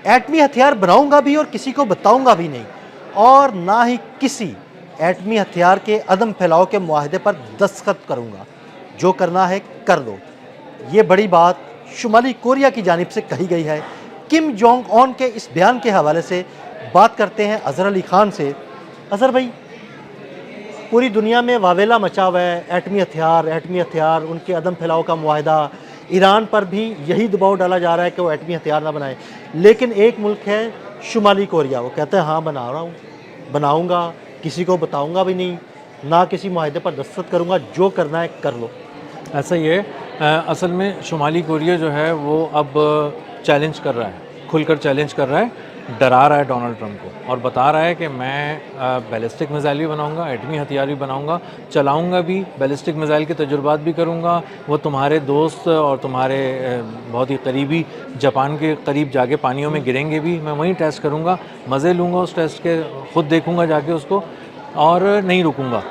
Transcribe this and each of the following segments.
एटमी हथियार बनाऊंगा भी और किसी को बताऊंगा भी नहीं, और ना ही किसी एटमी हथियार के अदम फैलाव के मुआहदे पर दस्तखत करूंगा। जो करना है कर दो। ये बड़ी बात शुमाली कोरिया की जानिब से कही गई है। किम जोंग ऑन के इस बयान के हवाले से बात करते हैं अजहर अली खान से। अजहर भाई, पूरी दुनिया में वावेला मचा हुआ है, एटमी हथियार, उनके अदम फैलाव का मुआहदा, ईरान पर भी यही दबाव डाला जा रहा है कि वो एटमी हथियार ना बनाए। लेकिन एक मुल्क है शुमाली कोरिया, वो कहता है हाँ बना रहा हूँ, बनाऊँगा, किसी को बताऊँगा भी नहीं, ना किसी मुआहदे पर दस्तखत करूँगा, जो करना है कर लो। ऐसा ही है। असल में शुमाली कोरिया जो है वो अब चैलेंज कर रहा है, खुलकर चैलेंज कर रहा है, डरा रहा है डोनाल्ड ट्रंप को और बता रहा है कि मैं बैलिस्टिक मिसाइल भी बनाऊंगा, एटमी हथियार भी बनाऊंगा, चलाऊंगा भी, बैलिस्टिक मिसाइल के तजुर्बात भी करूंगा। वो तुम्हारे दोस्त और तुम्हारे बहुत ही करीबी जापान के करीब जाके पानियों में गिरेंगे भी, मैं वहीं टेस्ट करूंगा, मज़े लूँगा उस टेस्ट के, ख़ुद देखूंगा जाके उसको, और नहीं रुकूंगा।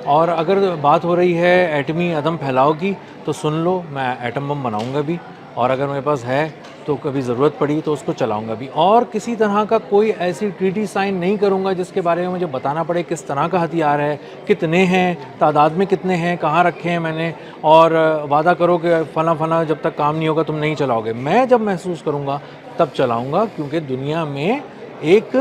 और अगर बात हो रही है एटमी अदम फैलाव की, तो सुन लो, मैं एटम बम बनाऊंगा भी, और अगर मेरे पास है तो कभी ज़रूरत पड़ी तो उसको चलाऊंगा भी। और किसी तरह का कोई ऐसी ट्रीटी साइन नहीं करूंगा जिसके बारे में मुझे बताना पड़े किस तरह का हथियार है, कितने हैं, तादाद में कितने हैं, कहाँ रखे हैं मैंने, और वादा करो कि फ़ला फ़ला जब तक काम नहीं होगा तुम नहीं चलाओगे। मैं जब महसूस करूँगा तब चलाऊँगा, क्योंकि दुनिया में एक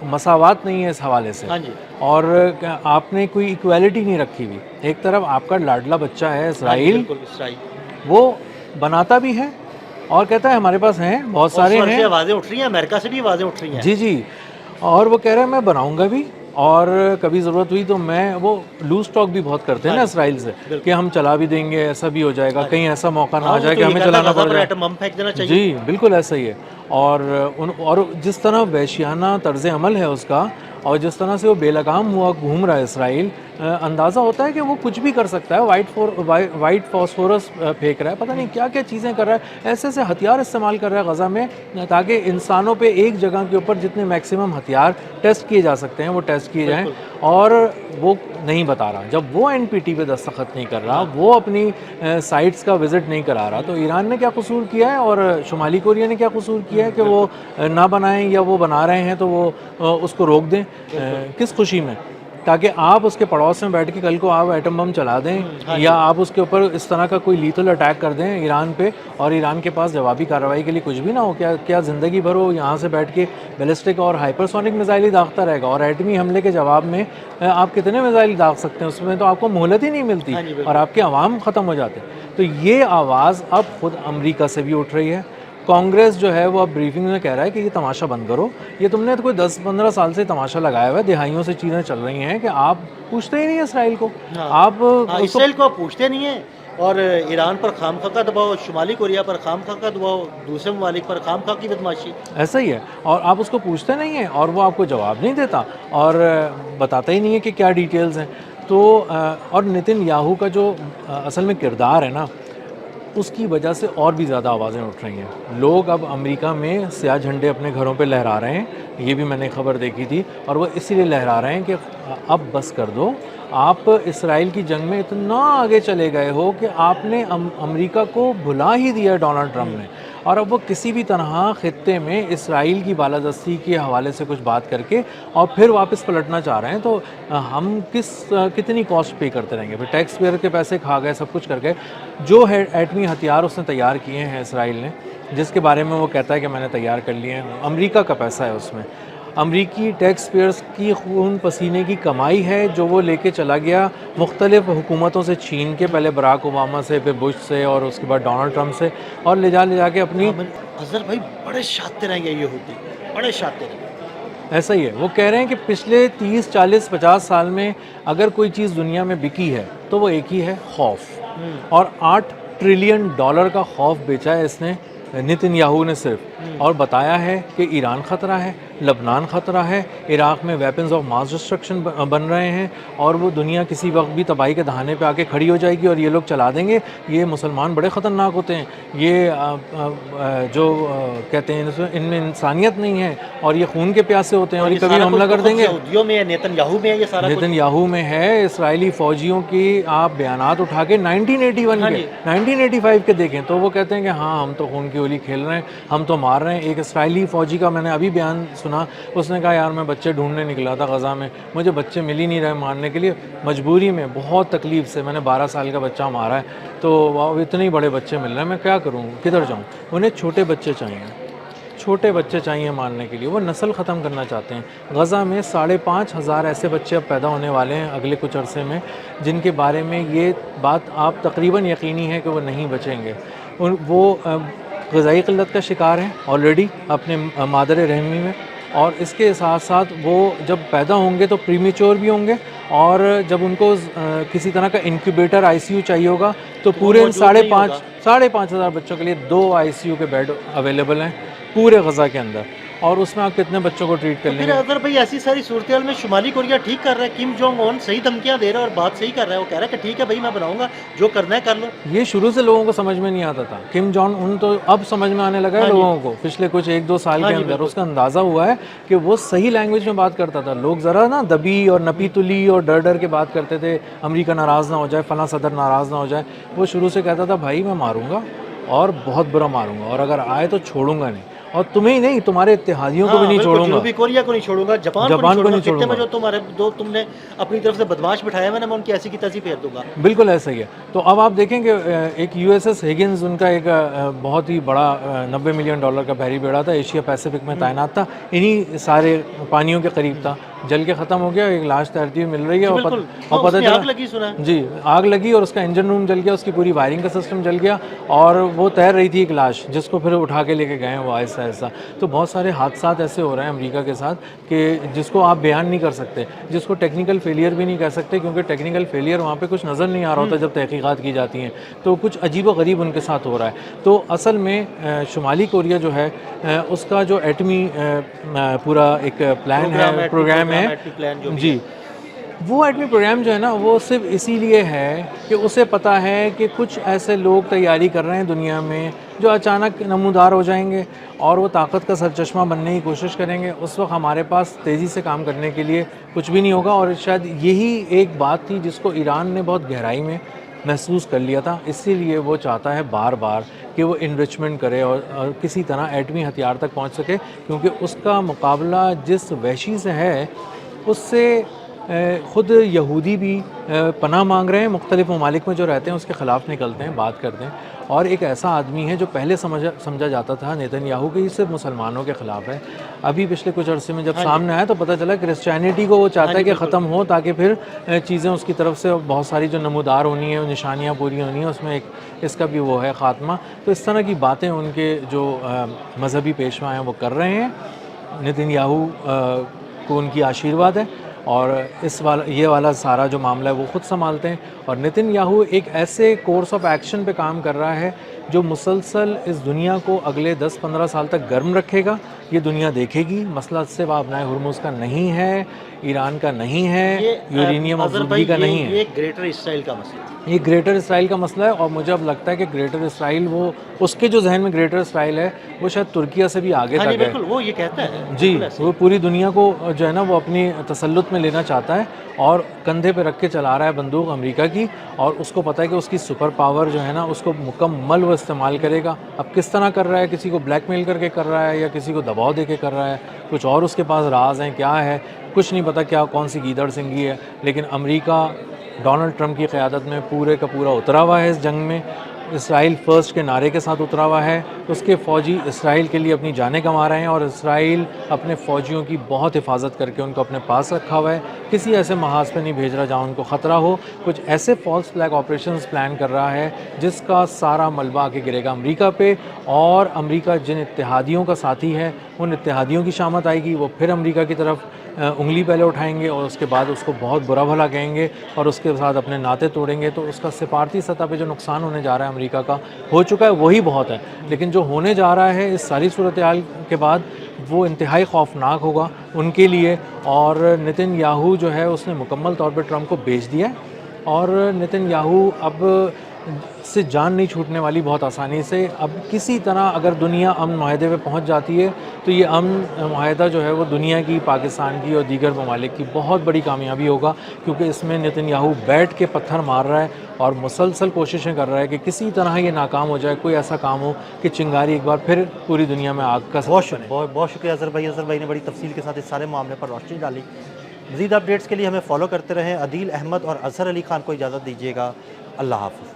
मसावात नहीं है इस हवाले से। हाँ जी। और आपने कोई इक्वालिटी नहीं रखी हुई। एक तरफ आपका लाडला बच्चा है इसराइल, वो बनाता भी है और कहता है हमारे पास हैं, बहुत सारे हैं, आवाज़ें उठ रही हैं, अमेरिका से भी आवाज़ें उठ रही हैं। जी जी, और वो कह रहा है मैं बनाऊंगा भी, और कभी ज़रूरत हुई तो मैं, वो लूज टॉक भी बहुत करते हैं ना इसराइल से कि हम चला भी देंगे, ऐसा भी हो जाएगा, कहीं ऐसा मौका ना आ जाए कि हमें चलाना पड़ जाए। एटम बम फेंक देना चाहिए। जी बिल्कुल ऐसा ही है। और जिस तरह वहशियाना तर्ज अमल है उसका, और जिस तरह से वो बेलगाम हुआ घूम रहा है इसराइल, अंदाज़ा होता है कि वो कुछ भी कर सकता है। वाइट फॉस्फोरस फेंक रहा है, पता नहीं क्या क्या चीज़ें कर रहा है, ऐसे ऐसे हथियार इस्तेमाल कर रहा है गज़ा में, ताकि इंसानों पे एक जगह के ऊपर जितने मैक्सिमम हथियार टेस्ट किए जा सकते हैं वो टेस्ट किए जाएँ। और वो नहीं बता रहा, जब वो एनपीटी पे दस्तखत नहीं कर रहा, वो अपनी साइट्स का विज़िट नहीं करा रहा, तो ईरान ने क्या कसूर किया है और शुमाली कोरिया ने क्या कसूर किया है कि वो ना बनाएं, या वो बना रहे हैं तो वो उसको रोक दें, किस खुशी में, ताकि आप उसके पड़ोस में बैठ के कल को आप एटम बम चला दें, या आप उसके ऊपर इस तरह का कोई लीथल अटैक कर दें ईरान पे, और ईरान के पास जवाबी कार्रवाई के लिए कुछ भी ना हो। क्या ज़िंदगी भर वो यहाँ से बैठ के बैलिस्टिक और हाइपरसोनिक मिसाइल ही दागता रहेगा, और एटमी हमले के जवाब में आप कितने मिसाइल दाग सकते हैं, उसमें तो आपको मोहलत ही नहीं मिलती और आपके अवाम ख़त्म हो जाते। तो ये आवाज़ अब खुद अमेरिका से भी उठ रही है। कांग्रेस जो है वो अब ब्रीफिंग में कह रहा है कि ये तमाशा बंद करो, ये तुमने तो कोई 10-15 साल से तमाशा लगाया हुआ है, दिहाइयों से चीज़ें चल रही हैं कि आप पूछते ही नहीं है इसराइल को। आप इसराइल को पूछते नहीं है, और ईरान पर खामखा का दबाव, शुमाली कोरिया पर खामखा का दबाव, दूसरे ममालिक पर खामखा की बदमाशी, ऐसा ही है। और आप उसको पूछते नहीं हैं और वो आपको जवाब नहीं देता और बताता ही नहीं है कि क्या डिटेल्स हैं। तो और नितिन याहू का जो असल में किरदार है ना, उसकी वजह से और भी ज़्यादा आवाज़ें उठ रही हैं। लोग अब अमेरिका में स्याह झंडे अपने घरों पे लहरा रहे हैं, ये भी मैंने खबर देखी थी, और वो इसीलिए लहरा रहे हैं कि अब बस कर दो, आप इसराइल की जंग में इतना आगे चले गए हो कि आपने अमेरिका को भुला ही दिया डोनाल्ड ट्रंप ने, और अब वो किसी भी तरह खित्ते में इसराइल की बालादस्ती के हवाले से कुछ बात करके और फिर वापस पलटना चाह रहे हैं। तो हम कितनी कॉस्ट पे करते रहेंगे, फिर टैक्स पेयर के पैसे खा गए, सब कुछ कर गए। जो है एटमी हथियार उसने तैयार किए हैं इसराइल ने, जिसके बारे में वो कहता है कि मैंने तैयार कर लिए हैं, अमेरिका का पैसा है उसमें, अमरीकी टैक्स पेयर्स की खून पसीने की कमाई है, जो वो लेके चला गया मुख्तलिफ़ हुकूमतों से छीन के, पहले बराक ओबामा से, फिर बुश से, और उसके बाद डोनाल्ड ट्रंप से, और ले जा के अपनी। अजहर भाई बड़े शातिर हैं ये होती, बड़े शातिर हैं। ऐसा ही है, वो कह रहे हैं कि पिछले 30, 40, 50 साल में अगर कोई चीज़ दुनिया में बिकी है तो वो एक ही है, खौफ। और $8 ट्रिलियन का खौफ बेचा है इसने, नितिन याहू ने सिर्फ, और बताया है कि ईरान ख़तरा है, लबनान ख़तरा है, इराक़ में वेपन्स ऑफ मास डिस्ट्रक्शन बन रहे हैं, और वो दुनिया किसी वक्त भी तबाही के दहाने पे आके खड़ी हो जाएगी और ये लोग चला देंगे। ये मुसलमान बड़े ख़तरनाक होते हैं, ये जो कहते हैं इनमें इंसानियत नहीं है, और ये खून के प्यासे होते हैं, और ये कभी हमला कर देंगे। नेतन्याहू में है ये सारा, नेतन्याहू में है। इसराइली फ़ौजियों की आप बयानात उठा के 1981 के 1985 के देखें तो वो कहते हैं कि हाँ हम तो खून की होली खेल रहे हैं, हम तो मार रहे हैं। एक इसराइली फ़ौजी का मैंने अभी बयान सुना, उसने कहा यार मैं बच्चे ढूंढने निकला था गज़ा में, मुझे बच्चे मिल ही नहीं रहे मारने के लिए, मजबूरी में बहुत तकलीफ़ से मैंने 12 साल का बच्चा मारा है, तो वाह इतने ही बड़े बच्चे मिल रहे हैं, मैं क्या करूँ, किधर जाऊँ। उन्हें छोटे बच्चे चाहिए, छोटे बच्चे चाहिए मारने के लिए, वो नस्ल ख़त्म करना चाहते हैं। गज़ा में 5,500 ऐसे बच्चे अब पैदा होने वाले हैं अगले कुछ अरसे में, जिनके बारे में ये बात आप तकरीबन यकीनी है कि वो नहीं बचेंगे। वो ग़िज़ाई क़िल्लत का शिकार हैं ऑलरेडी अपने मादर रहमी में, और इसके साथ साथ वो जब पैदा होंगे तो प्रीमेच्योर भी होंगे, और जब उनको किसी तरह का इंक्यूबेटर आईसीयू चाहिए होगा तो पूरे इन 5,500 बच्चों के लिए 2 आईसीयू के बेड अवेलेबल हैं पूरे गज़ा के अंदर, और उसमें आप कितने बच्चों को ट्रीट कर फिर लेंगे। अगर भाई ऐसी सारी सूरत में शुमाली कोरिया ठीक कर रहा है, किम जोंग उन सही धमकियां दे रहा है और बात सही कर रहा है, वो कह रहा है कि ठीक है भाई मैं बनाऊंगा, जो करना है कर लो। ये शुरू से लोगों को समझ में नहीं आता था, किम जॉन उन तो अब समझ में आने लगा है लोगों को, पिछले कुछ 1-2 साल के अंदर उसका अंदाज़ा हुआ है कि वो सही लैंग्वेज में बात करता था। लोग ज़रा ना दबी और नपी तुली और डर डर के बात करते थे, अमेरिका नाराज़ ना हो जाए, फला सदर नाराज़ ना हो जाए। वो शुरू से कहता था भाई मैं मारूंगा और बहुत बुरा मारूंगा, और अगर आए तो छोड़ूंगा नहीं, और तुम्हें ही नहीं तुम्हारे इत्तेहादियों को भी नहीं छोड़ूंगा, जनूबी कोरिया को नहीं छोड़ूंगा, जापान को नहीं छोड़ूंगा, में जो तुम्हारे दो तुमने अपनी तरफ से बदमाश बिठाया मैंने, मैं उनकी ऐसी की तैसी फेर दूंगा। बिल्कुल ऐसा ही है। तो अब आप देखेंगे एक यूएसएस हिगिंस, उनका एक बहुत ही बड़ा $90 मिलियन का बहरी बेड़ा था, एशिया पैसिफिक में तैनात था, इन्हीं सारे पानियों के करीब था, जल के ख़त्म हो गया, एक लाश तैरती हुई मिल रही है, और पता चला आग लगी, सुना है जी आग लगी और उसका इंजन रूम जल गया, उसकी पूरी वायरिंग का सिस्टम जल गया, और वो तैर रही थी एक लाश, जिसको फिर उठा के लेके गए वो आहिस्ता आहिस्ता। तो बहुत सारे हादसात ऐसे हो रहे हैं अमेरिका के साथ कि जिसको आप बयान नहीं कर सकते, जिसको टेक्निकल फेलियर भी नहीं कह सकते, क्योंकि टेक्निकल फेलियर वहाँ पे कुछ नज़र नहीं आ रहा होता जब तहकीकात की जाती हैं, तो कुछ अजीब व गरीब उनके साथ हो रहा है। तो असल में शुमाली कोरिया जो है उसका जो एटमी पूरा एक प्लान है, प्रोग्राम है जी, वो एटमी प्रोग्राम जो है ना, वो सिर्फ इसीलिए है कि उसे पता है कि कुछ ऐसे लोग तैयारी कर रहे हैं दुनिया में जो अचानक नमूदार हो जाएंगे और वो ताकत का सरचश्मा बनने की कोशिश करेंगे। उस वक्त हमारे पास तेज़ी से काम करने के लिए कुछ भी नहीं होगा, और शायद यही एक बात थी जिसको ईरान ने बहुत गहराई में महसूस कर लिया था। इसीलिए वो चाहता है बार बार कि वो इन्रिचमेंट करे और किसी तरह एटमी हथियार तक पहुंच सके, क्योंकि उसका मुकाबला जिस वहशी से है उससे ख़ुद यहूदी भी पनाह मांग रहे हैं, मुख्तलिफ़ ममालिक में जो रहते हैं उसके ख़िलाफ़ निकलते हैं, बात करते हैं। और एक ऐसा आदमी है जो पहले समझा जाता था नेतन्याहू कि सिर्फ मुसलमानों के ख़िलाफ़ है, अभी पिछले कुछ अरसे में जब सामने आया तो पता चला क्रिश्चियनिटी को वो चाहता है कि ख़त्म हो, ताकि फिर चीज़ें उसकी तरफ से बहुत सारी जो नमूदार होनी है, निशानियाँ पूरी होनी है, उसमें एक इसका भी वो है ख़ात्मा। तो इस तरह की बातें उनके जो मजहबी पेशवा हैं वो कर रहे हैं। नेतन्याहू को उनकी आशीर्वाद है, और ये वाला सारा जो मामला है वो ख़ुद संभालते हैं। और नेतन्याहू एक ऐसे कोर्स ऑफ एक्शन पे काम कर रहा है जो मुसलसल इस दुनिया को अगले 10-15 साल तक गर्म रखेगा। ये दुनिया देखेगी मसला सिर्फ अपना हुर्मुज़ का नहीं है, ईरान का नहीं है, यूरेनियम आज़रबाईजान का नहीं है, ये ग्रेटर इसराइल का मसला है, ये ग्रेटर इसराइल का मसला है। और मुझे अब लगता है कि ग्रेटर इसराइल, वो उसके जो जहन में ग्रेटर इसराइल है वो शायद तुर्किया से भी आगे तक है। बिल्कुल, वो ये कहता है जी, वो पूरी दुनिया को जो है ना वो अपनी तसल्लुत में लेना चाहता है, और कंधे पे रख के चला रहा है बंदूक अमेरिका की, और उसको पता है कि उसकी सुपर पावर जो है ना उसको मुकम्मल वो इस्तेमाल करेगा। अब किस तरह कर रहा है, किसी को ब्लैकमेल करके कर रहा है या किसी को दबाव दे के कर रहा है, कुछ और उसके पास राज हैं, क्या है कुछ नहीं पता, क्या कौन सी गीदड़ सिंगी है। लेकिन अमेरिका डोनाल्ड ट्रंप की क़यादत में पूरे का पूरा उतरा हुआ है इस जंग में, इसराइल फ़र्स्ट के नारे के साथ उतरा हुआ है। उसके फ़ौजी इसराइल के लिए अपनी जानें गंवा रहे हैं, और इसराइल अपने फ़ौजियों की बहुत हिफाजत करके उनको अपने पास रखा हुआ है, किसी ऐसे महाज पे नहीं भेज रहा जहाँ उनको ख़तरा हो। कुछ ऐसे फॉल्स फ्लैग ऑपरेशंस प्लान कर रहा है जिसका सारा मलबा आके गिरेगा अमेरिका पे, और अमेरिका जिन इत्तेहादियों का साथी है उन इत्तेहादियों की शामत आएगी, वो फिर अमेरिका की तरफ उंगली पहले उठाएंगे और उसके बाद उसको बहुत बुरा भला कहेंगे और उसके साथ अपने नाते तोड़ेंगे। तो उसका सिफारती सतह पे जो नुकसान होने जा रहा है अमेरिका का, हो चुका है, वही बहुत है, लेकिन जो होने जा रहा है इस सारी सूरत हाल के बाद वो इंतहाई खौफनाक होगा उनके लिए। और नेतन्याहू जो है उसने मुकम्मल तौर पर ट्रंप को बेच दिया है, और नेतन्याहू अब से जान नहीं छूटने वाली बहुत आसानी से। अब किसी तरह अगर दुनिया अमन माहदे पे पहुंच जाती है तो ये अमन माहदा जो है वो दुनिया की, पाकिस्तान की और दीगर ममालिक की बहुत बड़ी कामयाबी होगा, क्योंकि इसमें नेतन्याहू बैठ के पत्थर मार रहा है और मुसलसल कोशिशें कर रहा है कि किसी तरह ये नाकाम हो जाए, कोई ऐसा काम हो कि चिंगारी एक बार फिर पूरी दुनिया में आग का सबब बने। बहुत शुक्रिया अज़हर भाई ने बड़ी तफसील के साथ इस सारे मामले पर रोशनी डाली। मज़ीद अपडेट्स के लिए हमें फॉलो करते रहें। अदील अहमद और अज़हर अली ख़ान को इजाज़त दीजिएगा। अल्लाह हाफ़िज़।